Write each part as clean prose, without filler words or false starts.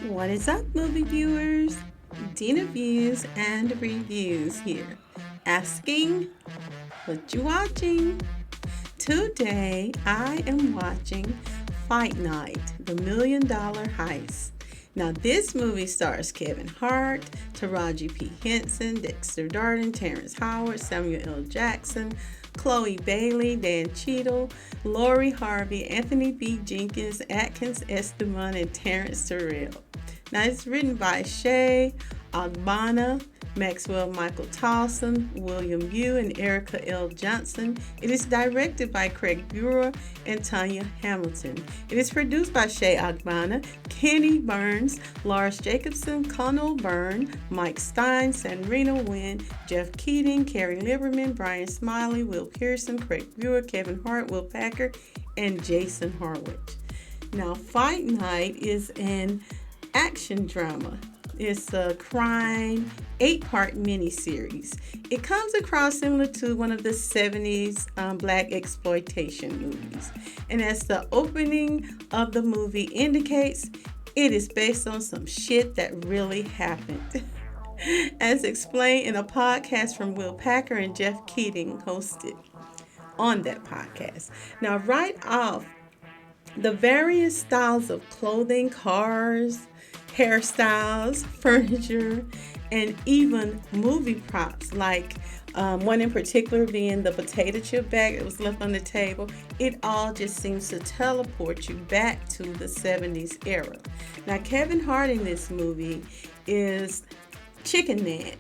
What is up, movie viewers? Dena Views and Reviews here, asking what you watching. Today, I am watching Fight Night, the $1,000,000 Heist. Now, this movie stars Kevin Hart, Taraji P. Henson, Dexter Darden, Terrence Howard, Samuel L. Jackson, Chloe Bailey, Dan Cheadle, Lori Harvey, Anthony B. Jenkins, Atkins Esteban, and Terrence Terrell. Now, it's written by Shay Agbana, Maxwell Michael Towson, William Yu, and Erica L. Johnson. It is directed by Craig Brewer and Tanya Hamilton. It is produced by Shay Agbana, Kenny Burns, Lars Jacobson, Connell Byrne, Mike Stein, Sanrina Wynn, Jeff Keating, Carrie Lieberman, Brian Smiley, Will Pearson, Craig Brewer, Kevin Hart, Will Packer, and Jason Harwich. Now, Fight Night is an action drama. It's a crime 8-part miniseries. It comes across similar to one of the 70s black exploitation movies. And as the opening of the movie indicates, it is based on some shit that really happened. As explained in a podcast from Will Packer and Jeff Keating hosted on that podcast. Now, right off, the various styles of clothing, cars, hairstyles, furniture, and even movie props, like one in particular being the potato chip bag that was left on the table. It all just seems to teleport you back to the 70s era. Now, Kevin Hart in this movie is Chicken Man,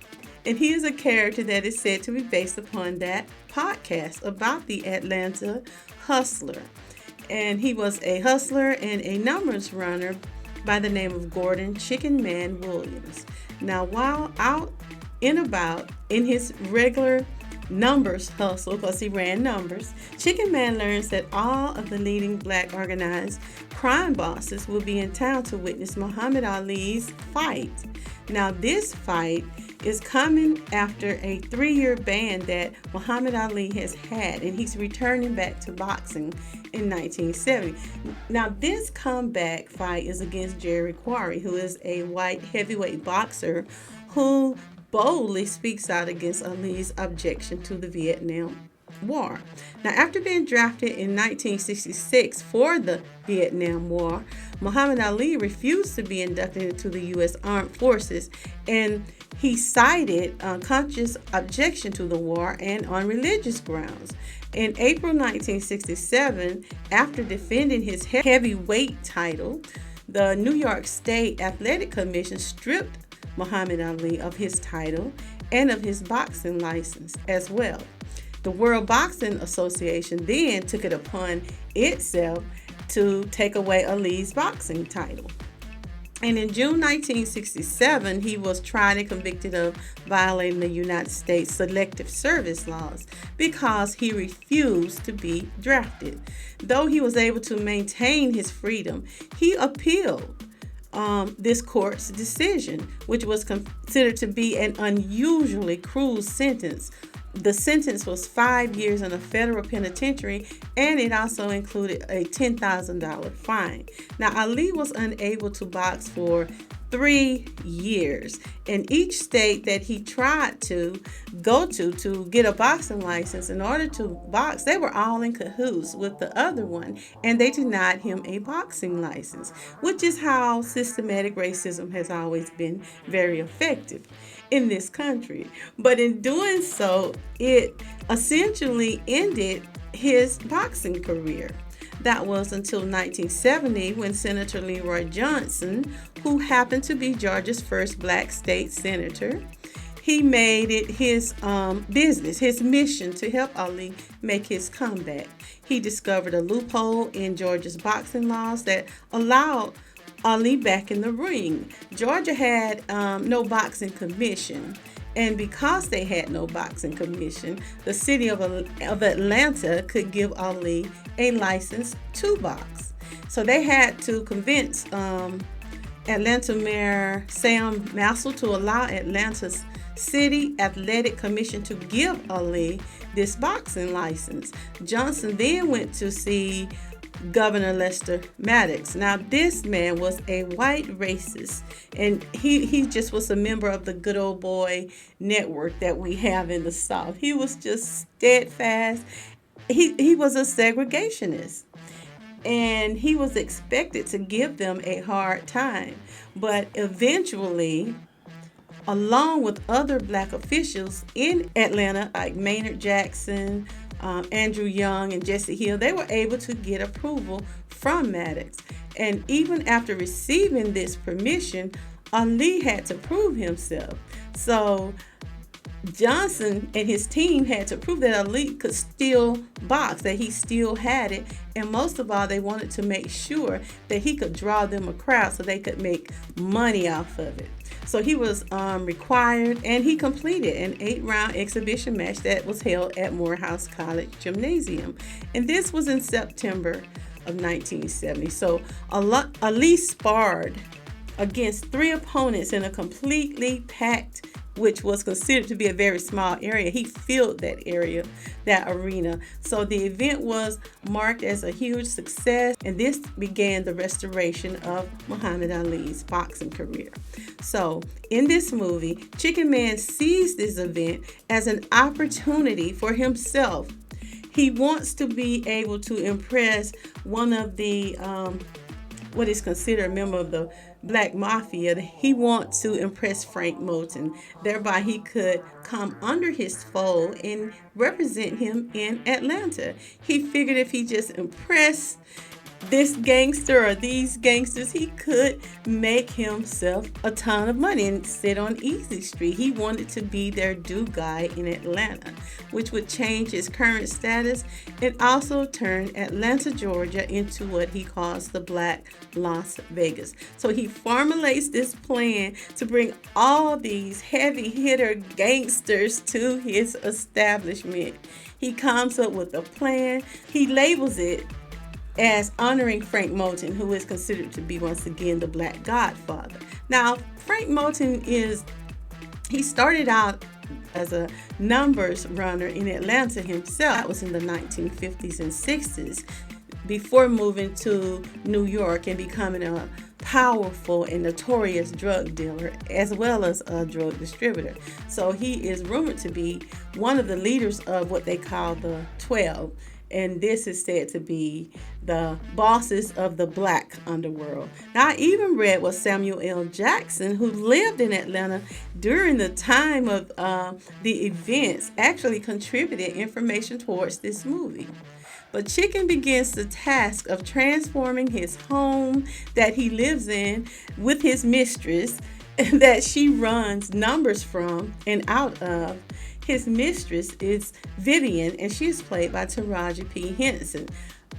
and he is a character that is said to be based upon that podcast about the Atlanta hustler. And he was a hustler and a numbers runner by the name of Gordon Chicken Man Williams. Now, while out and about in his regular numbers hustle, because he ran numbers, Chicken Man learns that all of the leading black organized crime bosses will be in town to witness Muhammad Ali's fight. Now, this fight is coming after a 3-year ban that Muhammad Ali has had, and he's returning back to boxing in 1970. Now, this comeback fight is against Jerry Quarry, who is a white heavyweight boxer who boldly speaks out against Ali's objection to the Vietnam War. Now, after being drafted in 1966 for the Vietnam War, Muhammad Ali refused to be inducted into the U.S. Armed Forces, and he cited conscious objection to the war and on religious grounds. In April 1967, after defending his heavyweight title, the New York State Athletic Commission stripped Muhammad Ali of his title and of his boxing license as well. The World Boxing Association then took it upon itself to take away Ali's boxing title. And in June 1967, he was tried and convicted of violating the United States Selective Service laws because he refused to be drafted. Though he was able to maintain his freedom, he appealed this court's decision, which was considered to be an unusually cruel sentence. The sentence was 5 years in a federal penitentiary, and it also included a $10,000 fine. Now, Ali was unable to box for 3 years, and each state that he tried to go to get a boxing license in order to box, they were all in cahoots with the other one, and they denied him a boxing license, which is how systematic racism has always been very effective in this country. But in doing so, it essentially ended his boxing career. That was until 1970, when Senator Leroy Johnson, who happened to be Georgia's first black state senator, he made it his business, his mission to help Ali make his comeback. He discovered a loophole in Georgia's boxing laws that allowed Ali back in the ring. Georgia had no boxing commission, and because they had no boxing commission, the city of Atlanta could give Ali a license to box. So they had to convince Atlanta Mayor Sam Massel to allow Atlanta's City Athletic Commission to give Ali this boxing license. Johnson then went to see Governor Lester Maddox. Now, this man was a white racist, and he just was a member of the good old boy network that we have in the South. He was just steadfast. He was a segregationist, and he was expected to give them a hard time. But eventually, along with other black officials in Atlanta, like Maynard Jackson, Andrew Young, and Jesse Hill, they were able to get approval from Maddox. And even after receiving this permission, Ali had to prove himself. So Johnson and his team had to prove that Ali could still box, that he still had it, and most of all, they wanted to make sure that he could draw them a crowd so they could make money off of it. So he was required, and he completed an 8-round exhibition match that was held at Morehouse College Gymnasium, and this was in September of 1970. So Ali sparred against 3 opponents in a completely packed, which was considered to be a very small area. He filled that area, that arena. So the event was marked as a huge success, and this began the restoration of Muhammad Ali's boxing career. So in this movie, Chicken Man sees this event as an opportunity for himself. He wants to be able to impress one of the what is considered a member of the Black Mafia. He wants to impress Frank Moulton. Thereby, he could come under his fold and represent him in Atlanta. He figured if he just impressed this gangster or these gangsters, he could make himself a ton of money and sit on Easy Street. He wanted to be their do guy in Atlanta, which would change his current status and also turn Atlanta, Georgia into what he calls the Black Las Vegas. So he formulates this plan to bring all these heavy hitter gangsters to his establishment. He comes up with a plan. He labels it as honoring Frank Moulton, who is considered to be, once again, the Black Godfather. Now, Frank Moulton he started out as a numbers runner in Atlanta himself. That was in the 1950s and 60s, before moving to New York and becoming a powerful and notorious drug dealer, as well as a drug distributor. So he is rumored to be one of the leaders of what they call the 12. And this is said to be the bosses of the black underworld. Now, I even read what Samuel L. Jackson, who lived in Atlanta during the time of the events, actually contributed information towards this movie. But Chicken begins the task of transforming his home that he lives in with his mistress that she runs numbers from and out of. His mistress is Vivian, and she is played by Taraji P. Henson.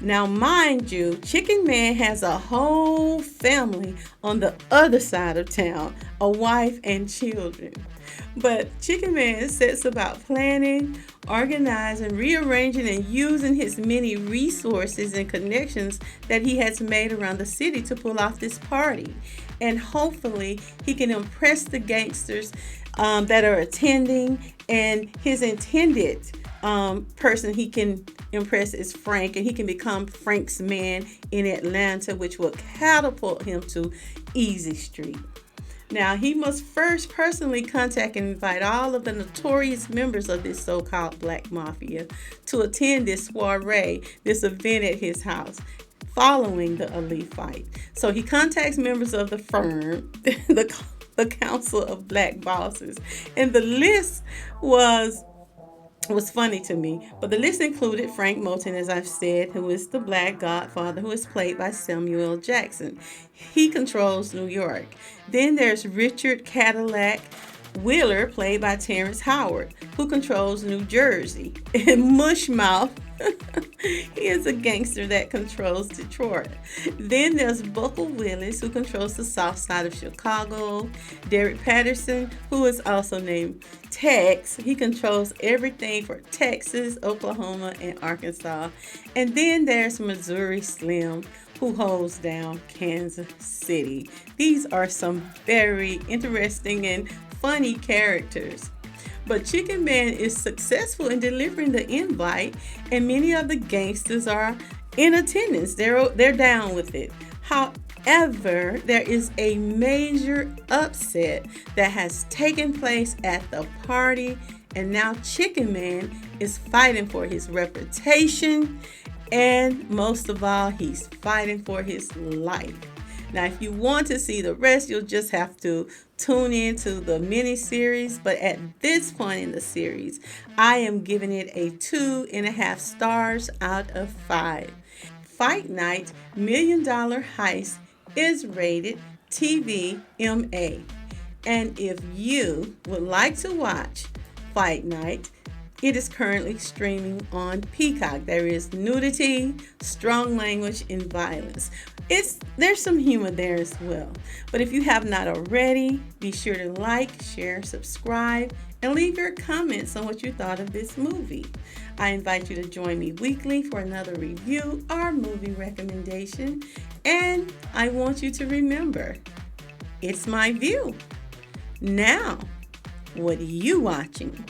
Now, mind you, Chicken Man has a whole family on the other side of town, a wife and children. But Chicken Man sets about planning, organizing, rearranging, and using his many resources and connections that he has made around the city to pull off this party. And hopefully, he can impress the gangsters that are attending, and his intended person he can impress is Frank, and he can become Frank's man in Atlanta, which will catapult him to Easy Street. Now, he must first personally contact and invite all of the notorious members of this so-called Black Mafia to attend this soiree, this event at his house, following the Ali fight. So he contacts members of the firm, the Council of Black Bosses, and the list was funny to me, but the list included Frank Moulton, as I've said, who is the Black Godfather, who is played by Samuel L. Jackson. He controls New York. Then there's Richard Cadillac Wheeler, played by Terrence Howard, who controls New Jersey. And Mushmouth, he is a gangster that controls Detroit. Then there's Buckle Willis, who controls the south side of Chicago. Derek Patterson, who is also named Tex, he controls everything for Texas, Oklahoma, and Arkansas. And then there's Missouri Slim, who holds down Kansas City. These are some very interesting and funny characters. But Chicken Man is successful in delivering the invite, and many of the gangsters are in attendance. They're down with it. However, there is a major upset that has taken place at the party, and now Chicken Man is fighting for his reputation, and most of all, he's fighting for his life. Now, if you want to see the rest, you'll just have to tune in to the mini series. But at this point in the series, I am giving it a 2.5 stars out of 5. Fight Night Million Dollar Heist is rated TVMA. And if you would like to watch Fight Night, it is currently streaming on Peacock. There is nudity, strong language, and violence. There's some humor there as well. But if you have not already, be sure to like, share, subscribe, and leave your comments on what you thought of this movie. I invite you to join me weekly for another review or movie recommendation. And I want you to remember, it's my view. Now, what are you watching?